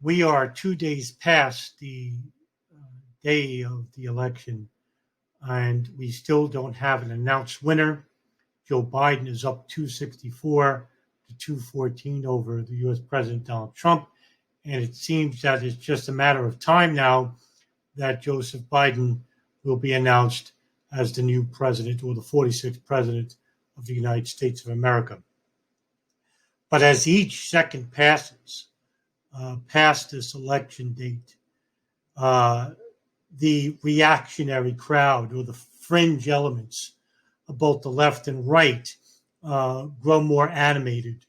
We are 2 days past the day of the election, and we still don't have an announced winner. Joe Biden is up 264 to 214 over the U.S. President Donald Trump, and it seems that it's just a matter of time now that Joseph Biden will be announced as the new president, or the 46th president of the United States of America. But as each second passes past this election date, the reactionary crowd, or the fringe elements of both the left and right, grow more animated.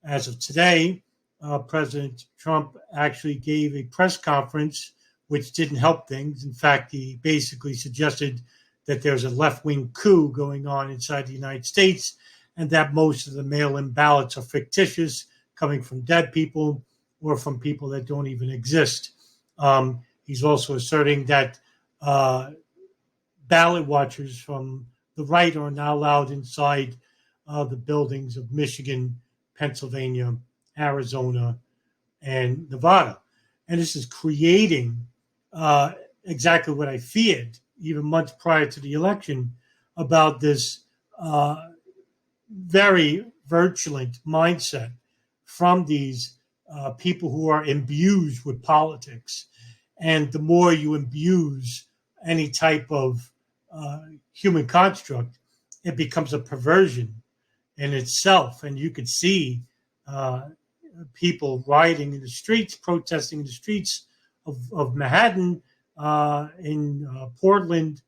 As of today, President Trump actually gave a press conference which didn't help things. In fact, he basically suggested that there's a left-wing coup going on inside the United States, and that most of the mail-in ballots are fictitious, coming from dead people or from people that don't even exist. He's also asserting that ballot watchers from the right are not allowed inside the buildings of Michigan, Pennsylvania, Arizona, and Nevada. And this is creating exactly what I feared even months prior to the election, about this very virulent mindset from these people who are imbued with politics. And the more you imbue any type of human construct, it becomes a perversion in itself. And you could see people rioting in the streets, protesting in the streets of Manhattan, in Portland,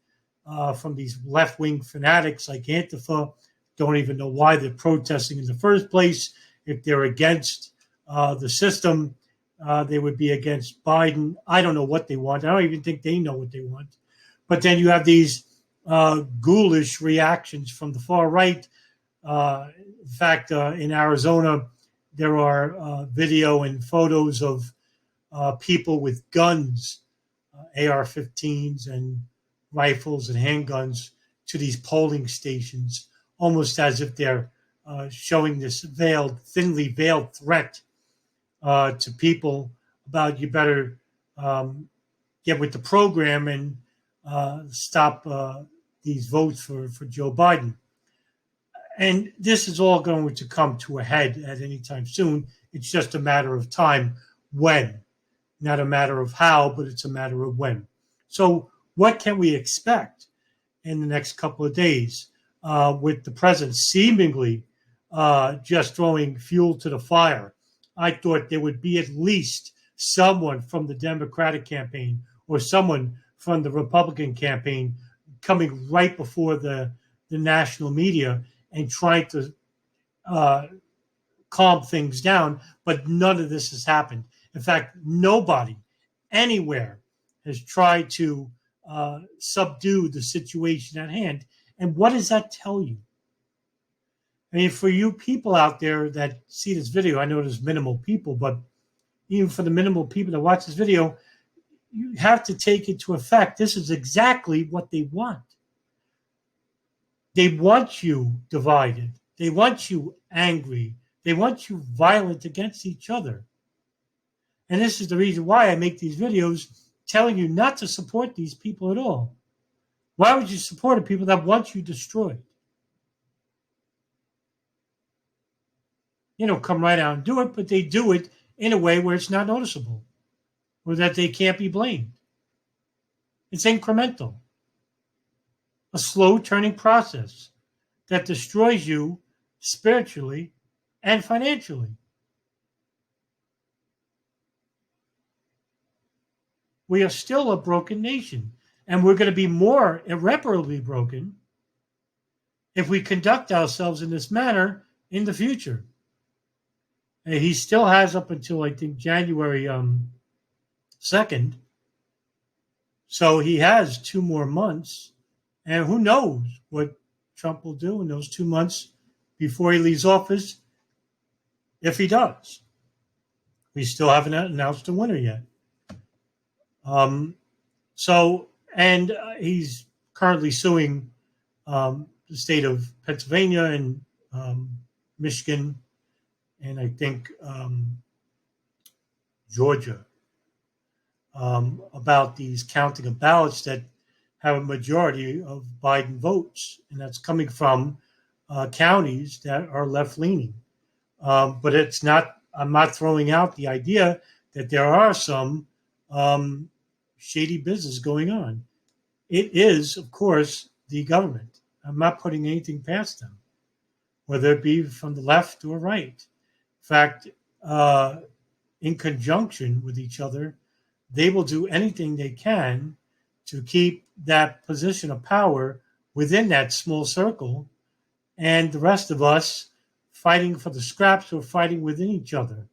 from these left-wing fanatics like Antifa. Don't even know why they're protesting in the first place. If they're against the system, they would be against Biden. I don't know what they want. I don't even think they know what they want. But then you have these ghoulish reactions from the far right. In fact, in Arizona, there are video and photos of people with guns, AR-15s and rifles and handguns, to these polling stations, almost as if they're showing this thinly veiled threat to people about, you better get with the program and stop these votes for Joe Biden. And this is all going to come to a head at any time soon. It's just a matter of time when. Not a matter of how, but it's a matter of when. So what can we expect in the next couple of days with the president seemingly just throwing fuel to the fire? I thought there would be at least someone from the Democratic campaign or someone from the Republican campaign coming right before the national media and trying to calm things down, but none of this has happened. In fact, nobody anywhere has tried to subdue the situation at hand. And what does that tell you? I mean, for you people out there that see this video, I know there's minimal people, but even for the minimal people that watch this video, you have to take it to effect. This is exactly what they want. They want you divided. They want you angry. They want you violent against each other. And this is the reason why I make these videos telling you not to support these people at all. Why would you support the people that want you destroyed? Come right out and do it, but they do it in a way where it's not noticeable or that they can't be blamed. It's incremental. A slow turning process that destroys you spiritually and financially. We are still a broken nation, and we're going to be more irreparably broken if we conduct ourselves in this manner in the future. And he still has up until, I think, January 2nd. So he has 2 more months. And who knows what Trump will do in those 2 months before he leaves office, if he does. We still haven't announced a winner yet. He's currently suing the state of Pennsylvania and Michigan, and I think Georgia, about these counting of ballots that have a majority of Biden votes, and that's coming from counties that are left-leaning. But it's not. I'm not throwing out the idea that there are some shady business going on. It is, of course, the government. I'm not putting anything past them, whether it be from the left or right. In fact, in conjunction with each other, they will do anything they can to keep that position of power within that small circle, and the rest of us fighting for the scraps or fighting within each other.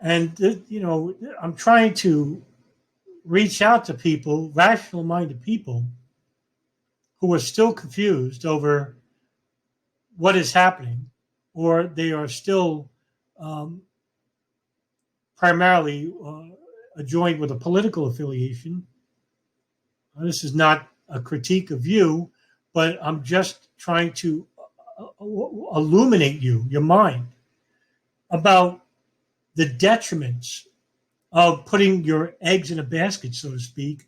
And, I'm trying to reach out to people, rational-minded people, who are still confused over what is happening, or they are still primarily adjoined with a political affiliation. This is not a critique of you, but I'm just trying to illuminate your mind, about the detriments of putting your eggs in a basket, so to speak,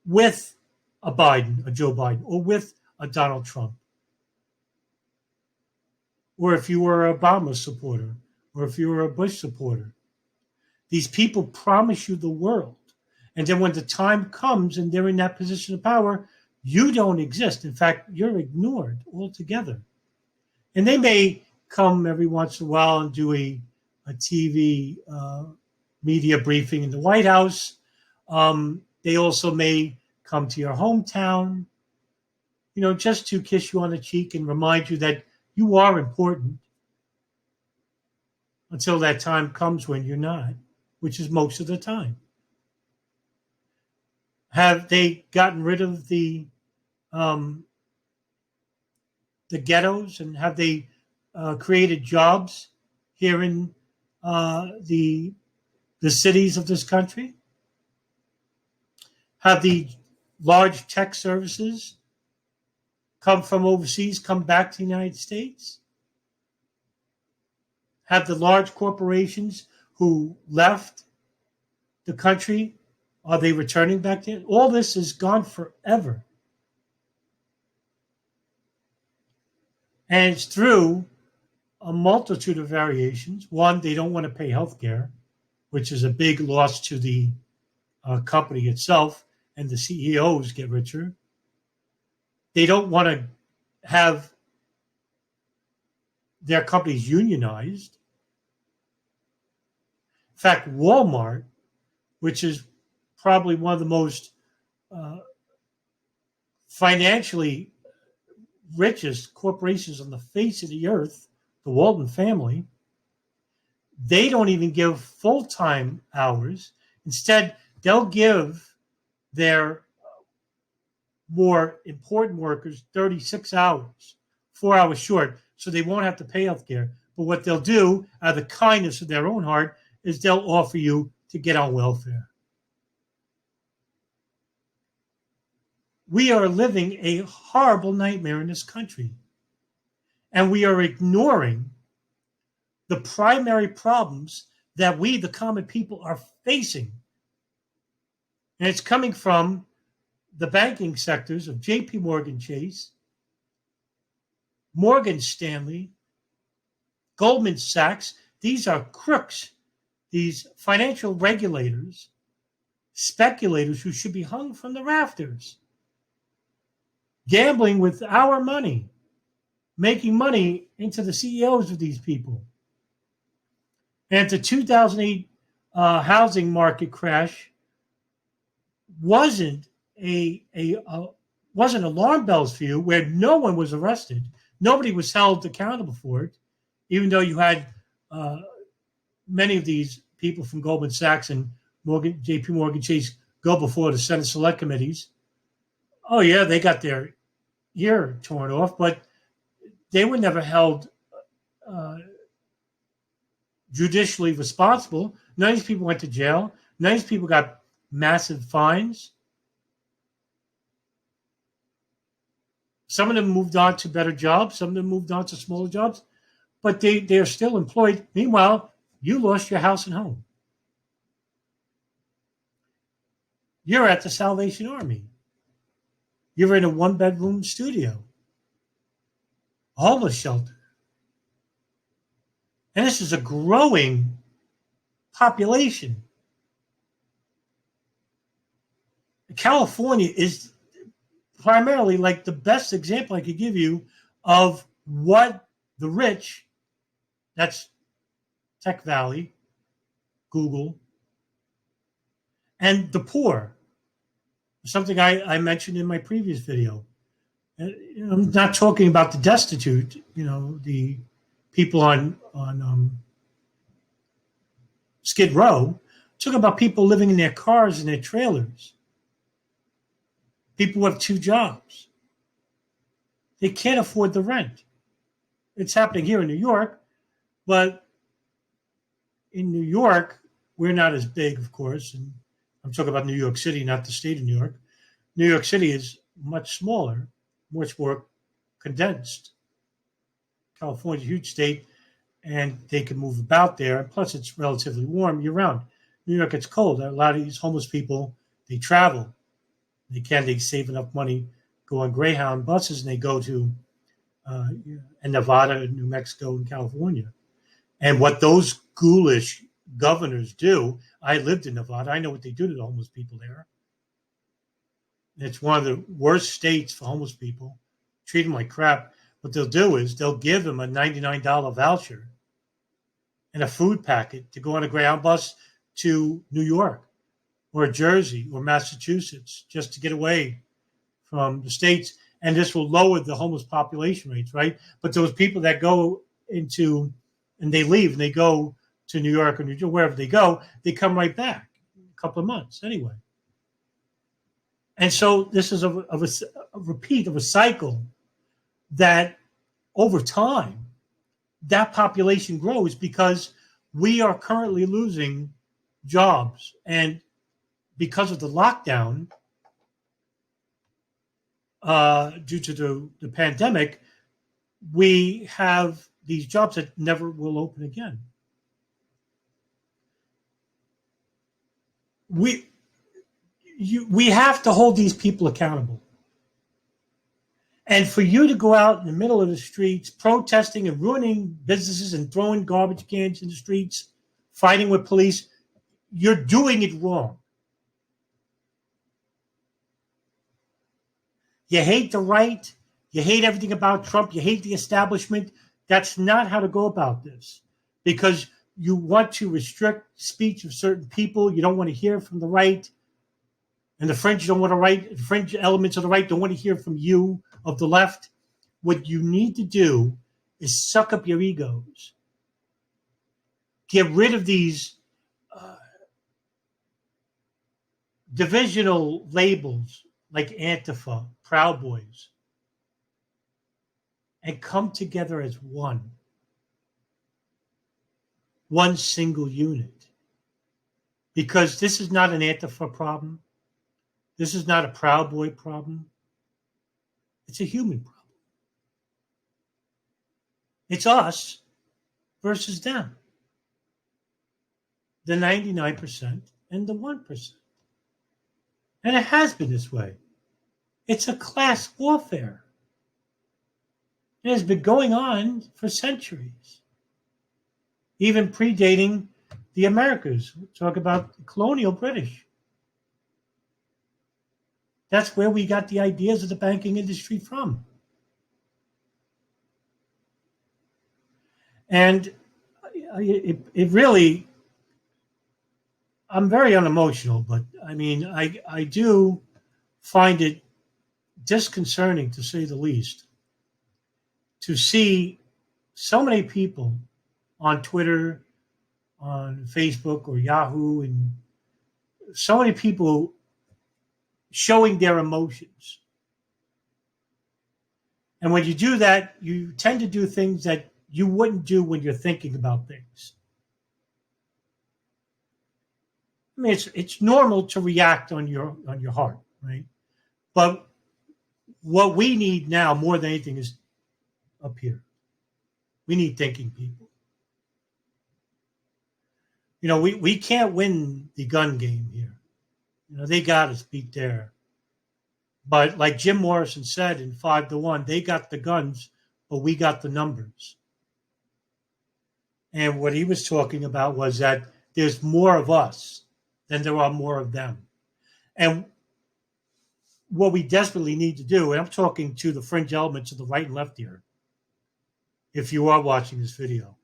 with a Biden, a Joe Biden, or with a Donald Trump. Or if you were an Obama supporter, or if you were a Bush supporter. These people promise you the world. And then when the time comes and they're in that position of power, you don't exist. In fact, you're ignored altogether. And they may come every once in a while and do a TV media briefing in the White House. They also may come to your hometown, just to kiss you on the cheek and remind you that you are important, until that time comes when you're not, which is most of the time. Have they gotten rid of the ghettos, and have they created jobs here in the cities of this country? Have the large tech services come from overseas, come back to the United States? Have the large corporations who left the country, are they returning back to it? All this is gone forever. And it's through a multitude of variations. One, they don't want to pay health care, which is a big loss to the company itself, and the CEOs get richer. They don't want to have their companies unionized. In fact, Walmart, which is probably one of the most financially richest corporations on the face of the earth, the Walton family, they don't even give full-time hours. Instead, they'll give their more important workers 36 hours, 4 hours short, so they won't have to pay health care. But what they'll do, out of the kindness of their own heart, is they'll offer you to get on welfare. We are living a horrible nightmare in this country. And we are ignoring the primary problems that we, the common people, are facing. And it's coming from the banking sectors of J.P. Morgan Chase, Morgan Stanley, Goldman Sachs. These are crooks, these financial regulators, speculators who should be hung from the rafters, gambling with our money, making money into the CEOs of these people. And the 2008 housing market crash wasn't alarm bells for you, where no one was arrested. Nobody was held accountable for it, even though you had many of these people from Goldman Sachs and J.P. Morgan Chase go before the Senate Select Committees. Oh, yeah, they got their ear torn off, but they were never held judicially responsible. None of these people went to jail. None of these people got massive fines. Some of them moved on to better jobs. Some of them moved on to smaller jobs, but they are still employed. Meanwhile, you lost your house and home. You're at the Salvation Army. You're in a one-bedroom studio, a homeless shelter. And this is a growing population. California is primarily like the best example I could give you of what the rich, that's Tech Valley, Google, and the poor, something I mentioned in my previous video. I'm not talking about the destitute, the people on Skid Row. I'm talking about people living in their cars and their trailers. People who have 2 jobs. They can't afford the rent. It's happening here in New York, but in New York, we're not as big, of course. And I'm talking about New York City, not the state of New York. New York City is much smaller, much more condensed. California's a huge state, and they can move about there. Plus, it's relatively warm year-round. New York, it's cold. A lot of these homeless people, they travel. They save enough money, go on Greyhound buses, and they go to Nevada, New Mexico, and California. And what those ghoulish governors do, I lived in Nevada. I know what they do to the homeless people there. It's one of the worst states for homeless people. Treat them like crap. What they'll do is they'll give them a $99 voucher and a food packet to go on a Greyhound bus to New York or Jersey or Massachusetts just to get away from the states. And this will lower the homeless population rates, right? But those people that go into, and they leave and they go to New York or New Jersey, wherever they go, they come right back in a couple of months anyway. And so this is a repeat of a cycle that over time, that population grows because we are currently losing jobs. And because of the lockdown, due to the pandemic, we have these jobs that never will open again. We have to hold these people accountable. And for you to go out in the middle of the streets protesting and ruining businesses and throwing garbage cans in the streets, fighting with police, you're doing it wrong. You hate the right. You hate everything about Trump. You hate the establishment. That's not how to go about this, because you want to restrict speech of certain people. You don't want to hear from the right. And the fringe don't want to write. The fringe elements of the right don't want to hear from you of the left. What you need to do is suck up your egos. Get rid of these divisional labels like Antifa, Proud Boys, and come together as one single unit. Because this is not an Antifa problem. This is not a Proud Boy problem. It's a human problem. It's us versus them. The 99% and the 1%. And it has been this way. It's a class warfare. It has been going on for centuries, even predating the Americas. Talk about the colonial British. That's where we got the ideas of the banking industry from. And it really, I'm very unemotional, but I mean, I do find it disconcerting, to say the least, to see so many people on Twitter, on Facebook or Yahoo, and so many people showing their emotions. And when you do that, you tend to do things that you wouldn't do when you're thinking about things. I mean, it's normal to react on your heart, right? But what we need now more than anything is up here. We need thinking people. We can't win the gun game here. They got us beat there. But like Jim Morrison said in 5-1, they got the guns, but we got the numbers. And what he was talking about was that there's more of us than there are more of them. And what we desperately need to do, and I'm talking to the fringe elements of the right and left here, if you are watching this video,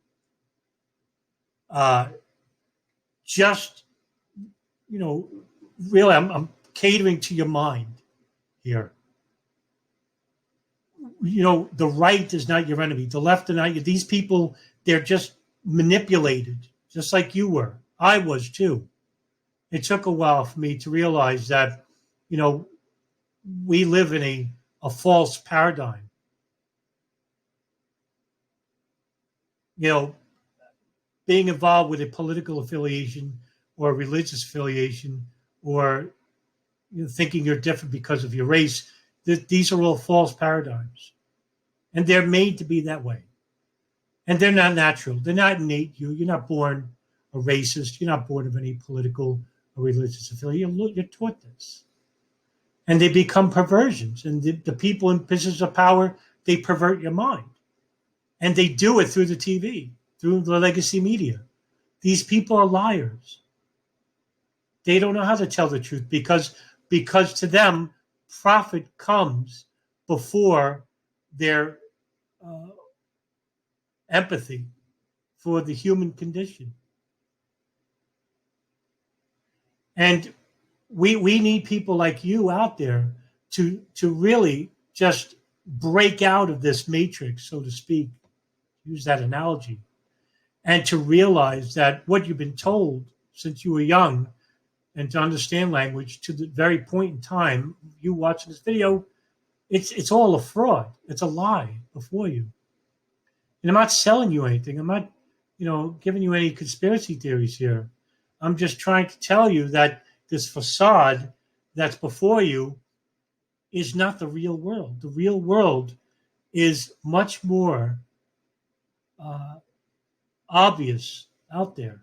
just, really, I'm catering to your mind here. The right is not your enemy. The left are not your. These people, they're just manipulated, just like you were. I was too. It took a while for me to realize that, we live in a false paradigm. Being involved with a political affiliation or a religious affiliation, or thinking you're different because of your race, these are all false paradigms. And they're made to be that way. And they're not natural. They're not innate. You're not born a racist. You're not born of any political or religious affiliation. You're taught this. And they become perversions. And the people in positions of power, they pervert your mind. And they do it through the TV, through the legacy media. These people are liars. They don't know how to tell the truth because to them, profit comes before their empathy for the human condition. And we need people like you out there to really just break out of this matrix, so to speak, use that analogy, and to realize that what you've been told since you were young, and to understand language to the very point in time you watching this video, it's all a fraud. It's a lie before you. And I'm not selling you anything. I'm not, giving you any conspiracy theories here. I'm just trying to tell you that this facade that's before you is not the real world. The real world is much more obvious out there.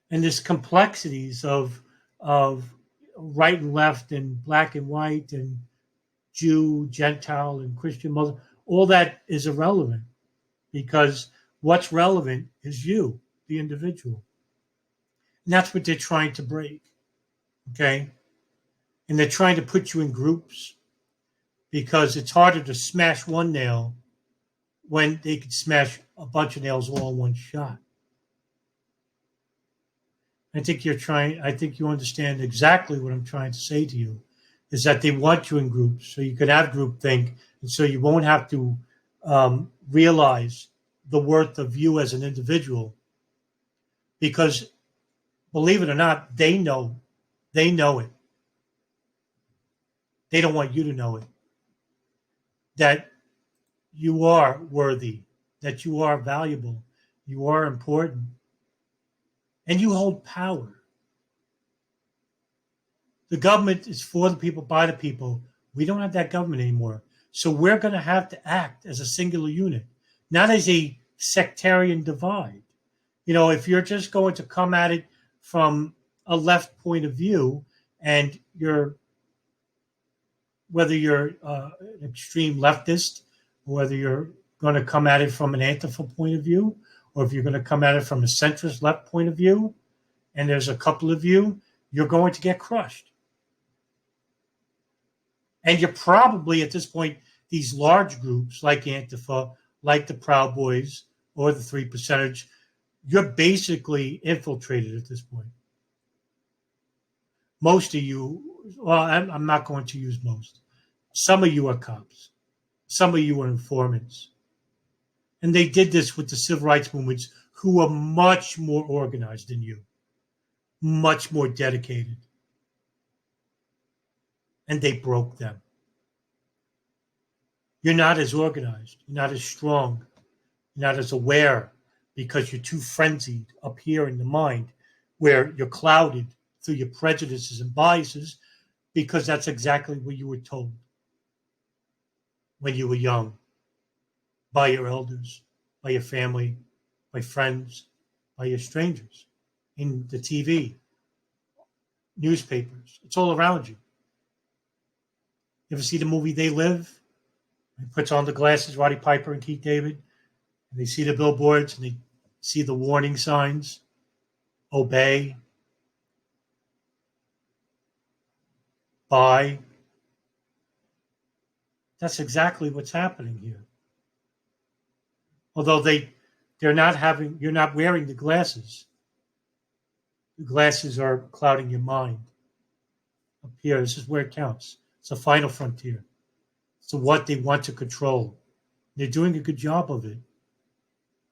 And this complexities of right and left and black and white and Jew, Gentile, and Christian, Muslim, all that is irrelevant, because what's relevant is you, the individual. And that's what they're trying to break, okay? And they're trying to put you in groups because it's harder to smash one nail when they could smash a bunch of nails all in one shot. I think you understand exactly what I'm trying to say to you, is that they want you in groups so you could have groupthink, and so you won't have to realize the worth of you as an individual. Because, believe it or not, they know it. They don't want you to know it. That you are worthy, that you are valuable, you are important, and you hold power. The government is for the people, by the people. We don't have that government anymore. So we're going to have to act as a singular unit, not as a sectarian divide. If you're just going to come at it from a left point of view, and whether you're an extreme leftist, or whether you're going to come at it from an Antifa point of view, or if you're going to come at it from a centrist left point of view, and there's a couple of you, you're going to get crushed. And you're probably, at this point, these large groups like Antifa, like the Proud Boys, or the 3%, you're basically infiltrated at this point. Most of you, well, I'm not going to use most. Some of you are cops. Some of you are informants. And they did this with the civil rights movements, who are much more organized than you, much more dedicated. And they broke them. You're not as organized. You're not as strong. You're not as aware, because you're too frenzied up here in the mind, where you're clouded through your prejudices and biases, because that's exactly what you were told when you were young, by your elders, by your family, by friends, by your strangers in the TV, newspapers. It's all around you. You ever see the movie They Live? He puts on the glasses, Roddy Piper and Keith David, and they see the billboards and they see the warning signs, obey, buy. That's exactly what's happening here. Although you're not wearing the glasses. The glasses are clouding your mind. Up here, this is where it counts. It's the final frontier. It's what they want to control. They're doing a good job of it.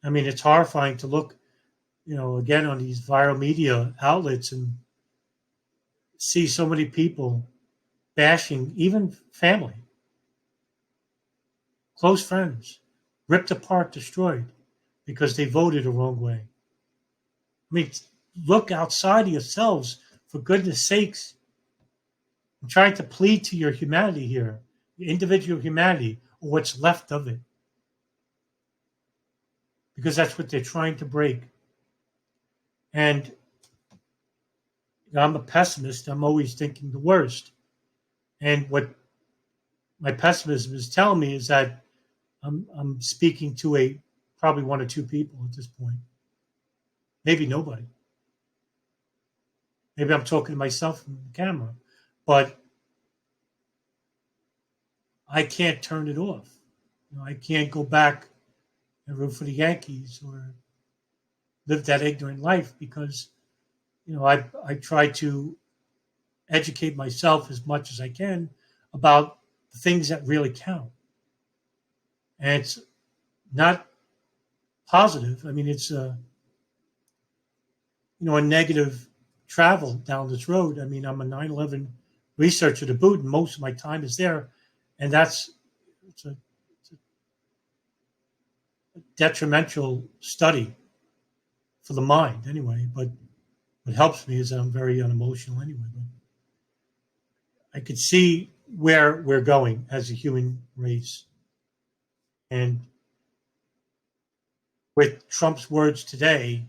I mean, it's horrifying to look, again on these viral media outlets and see so many people bashing even family, close friends, ripped apart, destroyed because they voted the wrong way. I mean, look outside of yourselves, for goodness sakes. I'm trying to plead to your humanity here, your individual humanity, or what's left of it. Because that's what they're trying to break. And I'm a pessimist. I'm always thinking the worst. And what my pessimism is telling me is that I'm speaking to probably one or two people at this point. Maybe nobody. Maybe I'm talking to myself in the camera. But I can't turn it off. I can't go back and root for the Yankees or live that ignorant life because, I try to educate myself as much as I can about the things that really count. And it's not positive. I mean, it's a negative travel down this road. I mean, I'm a 9/11 researcher to boot, and most of my time is there. And it's a detrimental study for the mind anyway. But what helps me is that I'm very unemotional anyway. But I could see where we're going as a human race. And with Trump's words today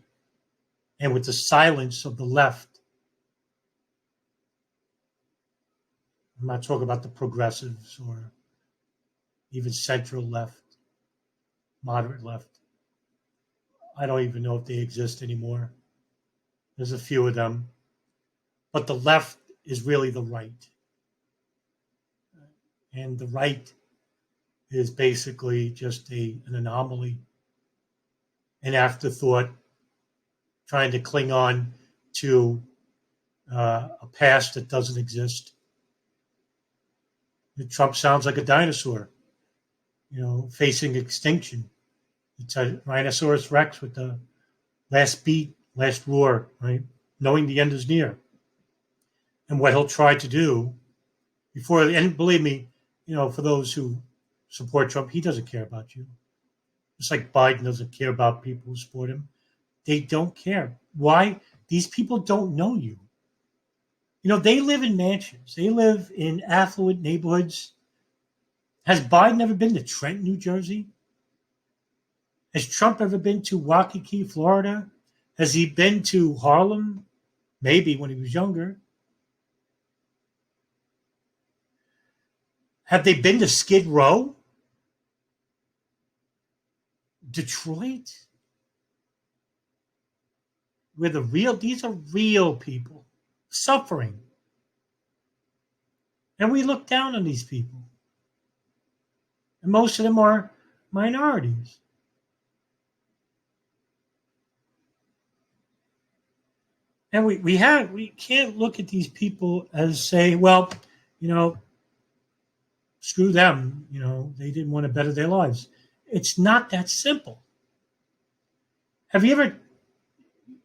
and with the silence of the left, I'm not talking about the progressives or even central left, moderate left. I don't even know if they exist anymore. There's a few of them. But the left is really the right. And the right is basically just an anomaly, an afterthought, trying to cling on to a past that doesn't exist. Trump sounds like a dinosaur, facing extinction. It's a Rhinoceros Rex with the last beat, last roar, right? Knowing the end is near. And what he'll try to do and believe me, for those who support Trump, he doesn't care about you. Just like Biden doesn't care about people who support him. They don't care. Why? These people don't know you. They live in mansions. They live in affluent neighborhoods. Has Biden ever been to Trenton, New Jersey? Has Trump ever been to Waikiki, Florida? Has he been to Harlem? Maybe when he was younger. Have they been to Skid Row? Detroit? These are real people suffering. And we look down on these people. And most of them are minorities. And we can't look at these people as say, well, screw them, they didn't want to better their lives. It's not that simple. Have you ever,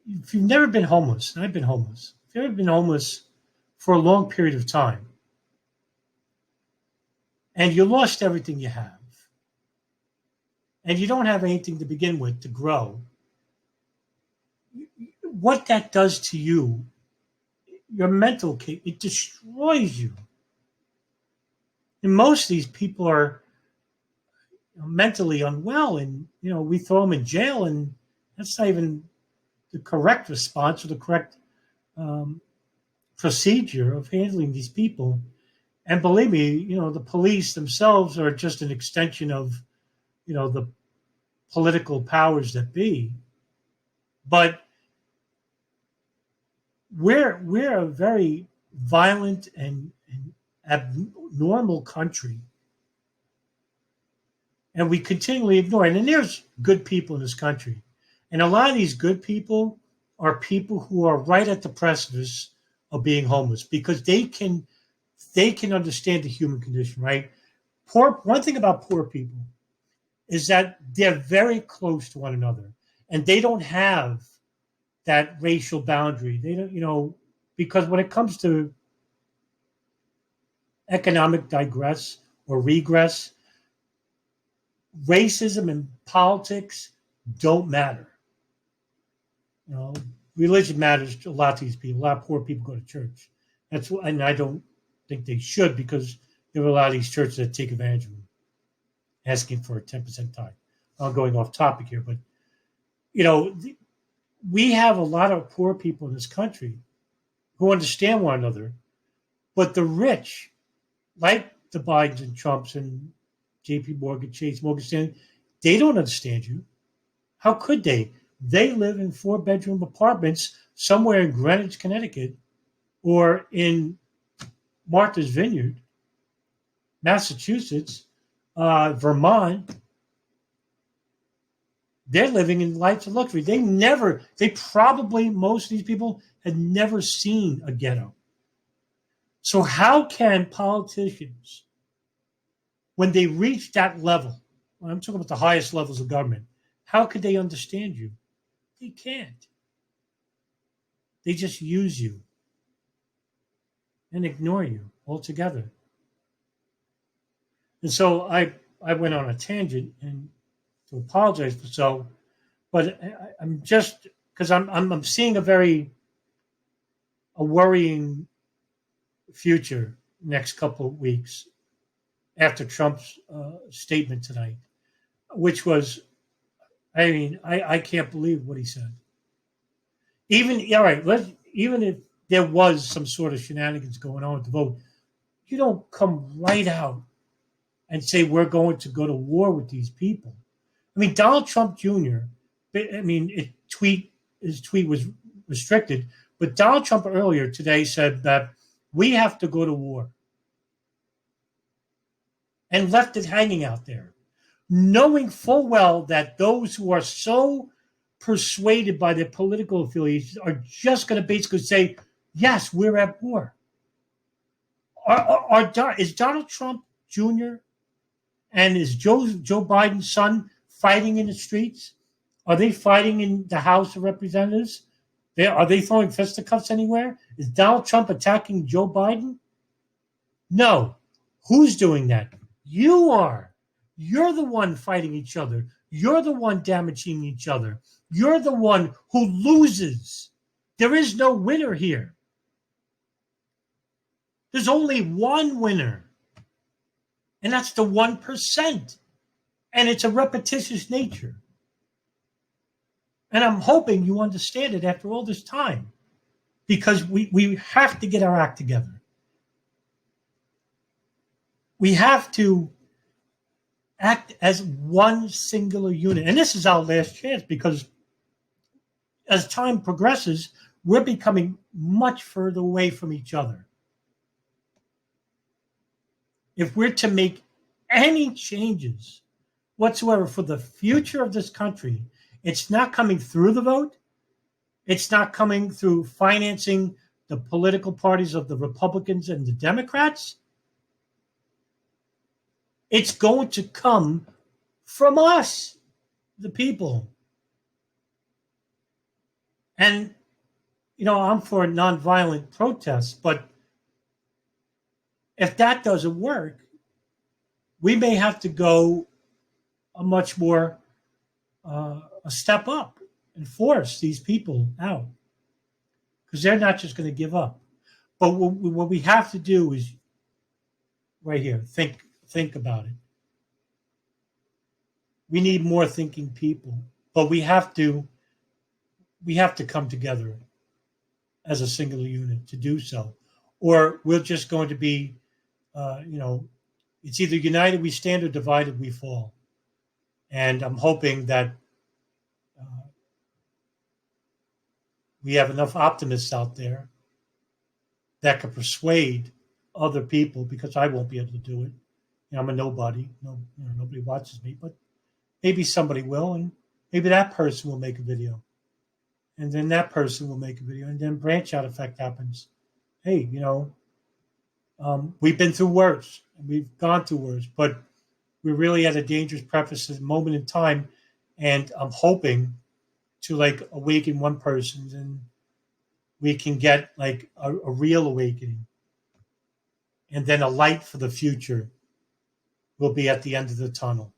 if you've never been homeless, and I've been homeless, if you've ever been homeless for a long period of time, and you lost everything you have, and you don't have anything to begin with to grow, what that does to you, your mental, it destroys you. And most of these people are mentally unwell, and we throw them in jail, and that's not even the correct response or the correct procedure of handling these people. And believe me, the police themselves are just an extension of, the political powers that be. But we're a very violent and abnormal country, and we continually ignore it. And there's good people in this country, and a lot of these good people are people who are right at the precipice of being homeless because they can understand the human condition, right? One thing about poor people is that they're very close to one another, and they don't have that racial boundary. They don't, because when it comes to economic digress or regress, racism and politics don't matter. Religion matters a lot to these people. A lot of poor people go to church. And I don't think they should, because there are a lot of these churches that take advantage of them, asking for a 10% tithe. I'm going off topic here, but we have a lot of poor people in this country who understand one another, but the rich, like the Bidens and Trumps and J.P. Morgan, Chase, Morgan Stanley, they don't understand you. How could they? They live in 4-bedroom apartments somewhere in Greenwich, Connecticut, or in Martha's Vineyard, Massachusetts, Vermont. They're living in lives of luxury. Most of these people had never seen a ghetto. So how can politicians, when they reach that level, when I'm talking about the highest levels of government, how could they understand you? They can't. They just use you and ignore you altogether. And so I went on a tangent, and to apologize for so, but I'm just, because I'm seeing a worrying future next couple of weeks after Trump's statement tonight, which was, I can't believe what he said. Even if there was some sort of shenanigans going on with the vote, you don't come right out and say we're going to go to war with these people. Donald Trump Jr., his tweet was restricted, but Donald Trump earlier today said that we have to go to war, and left it hanging out there, knowing full well that those who are so persuaded by their political affiliations are just going to basically say, yes, we're at war. Is Donald Trump Jr. and is Joe Biden's son fighting in the streets? Are they fighting in the House of Representatives? Are they throwing fisticuffs anywhere? Is Donald Trump attacking Joe Biden? No. Who's doing that? You are. You're the one fighting each other. You're the one damaging each other. You're the one who loses. There is no winner here. There's only one winner, and that's the 1%. And it's a repetitious nature. And I'm hoping you understand it after all this time, because we have to get our act together. We have to act as one singular unit. And this is our last chance, because as time progresses, we're becoming much further away from each other. If we're to make any changes whatsoever for the future of this country, it's not coming through the vote. It's not coming through financing the political parties of the Republicans and the Democrats. It's going to come from us, the people. And, I'm for nonviolent protests, but if that doesn't work, we may have to go a much more a step up and force these people out, because they're not just going to give up. But what we have to do is right here, think about it. We need more thinking people, but we have to we have to come together as a singular unit to do so, or we're just going to be, it's either united we stand or divided we fall. And I'm hoping that we have enough optimists out there that can persuade other people, because I won't be able to do it. I'm a nobody. Nobody watches me, but maybe somebody will, and maybe that person will make a video, and then that person will make a video, and then branch out effect happens. Hey, we've been through worse, and we've gone through worse, but we're really at a dangerous precipice moment in time, and I'm hoping to awaken one person, and we can get a real awakening, and then a light for the future will be at the end of the tunnel.